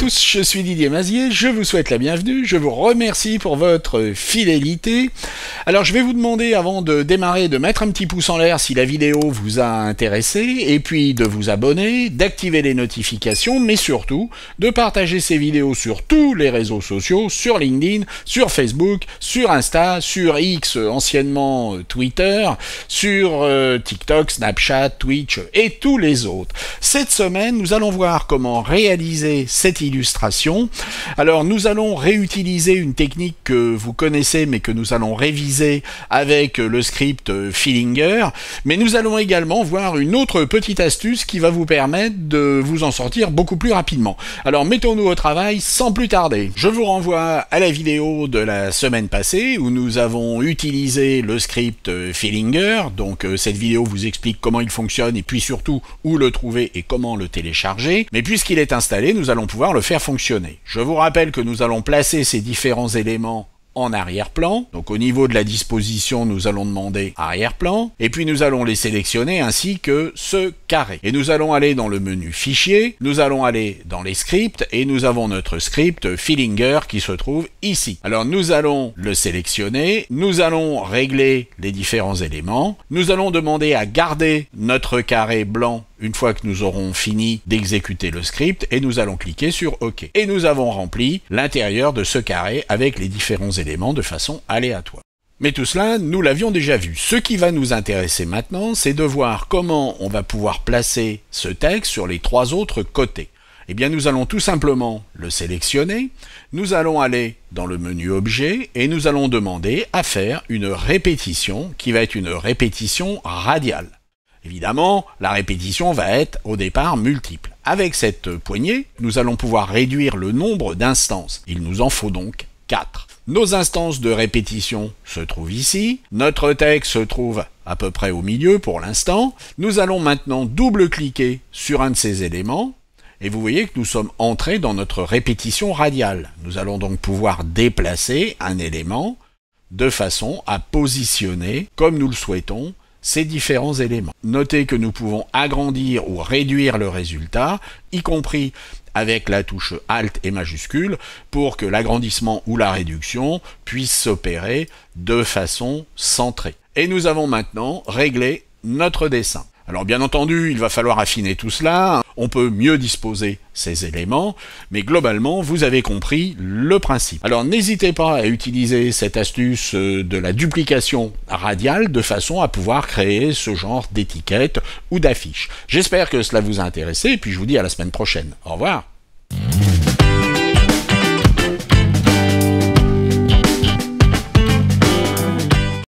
tous, je suis Didier Mazier, je vous souhaite la bienvenue, je vous remercie pour votre fidélité. Alors je vais vous demander avant de démarrer de mettre un petit pouce en l'air si la vidéo vous a intéressé, et puis de vous abonner, d'activer les notifications, mais surtout de partager ces vidéos sur tous les réseaux sociaux, sur LinkedIn, sur Facebook, sur Insta, sur X, anciennement Twitter, sur TikTok, Snapchat, Twitch et tous les autres. Cette semaine, nous allons voir comment réaliser cette illustration. Alors nous allons réutiliser une technique que vous connaissez mais que nous allons réviser avec le script Fillinger, mais nous allons également voir une autre petite astuce qui va vous permettre de vous en sortir beaucoup plus rapidement. Alors mettons-nous au travail sans plus tarder. Je vous renvoie à la vidéo de la semaine passée où nous avons utilisé le script Fillinger, donc cette vidéo vous explique comment il fonctionne et puis surtout où le trouver et comment le télécharger, mais puisqu'il est installé, nous allons pouvoir le faire fonctionner. Je vous rappelle que nous allons placer ces différents éléments en arrière-plan, donc au niveau de la disposition nous allons demander arrière-plan, et puis nous allons les sélectionner ainsi que ce carré. Et nous allons aller dans le menu fichier, nous allons aller dans les scripts, et nous avons notre script Fillinger qui se trouve ici. Alors nous allons le sélectionner, nous allons régler les différents éléments, nous allons demander à garder notre carré blanc une fois que nous aurons fini d'exécuter le script, et nous allons cliquer sur OK. Et nous avons rempli l'intérieur de ce carré avec les différents éléments de façon aléatoire. Mais tout cela, nous l'avions déjà vu. Ce qui va nous intéresser maintenant, c'est de voir comment on va pouvoir placer ce texte sur les trois autres côtés. Eh bien, nous allons tout simplement le sélectionner, nous allons aller dans le menu Objet, et nous allons demander à faire une répétition qui va être une répétition radiale. Évidemment, la répétition va être au départ multiple. Avec cette poignée, nous allons pouvoir réduire le nombre d'instances. Il nous en faut donc 4. Nos instances de répétition se trouvent ici. Notre texte se trouve à peu près au milieu pour l'instant. Nous allons maintenant double-cliquer sur un de ces éléments. Et vous voyez que nous sommes entrés dans notre répétition radiale. Nous allons donc pouvoir déplacer un élément de façon à positionner, comme nous le souhaitons, ces différents éléments. Notez que nous pouvons agrandir ou réduire le résultat, y compris avec la touche Alt et majuscule, pour que l'agrandissement ou la réduction puisse s'opérer de façon centrée. Et nous avons maintenant réglé notre dessin. Alors bien entendu, il va falloir affiner tout cela, on peut mieux disposer ces éléments, mais globalement, vous avez compris le principe. Alors n'hésitez pas à utiliser cette astuce de la duplication radiale de façon à pouvoir créer ce genre d'étiquettes ou d'affiches. J'espère que cela vous a intéressé, et puis je vous dis à la semaine prochaine. Au revoir.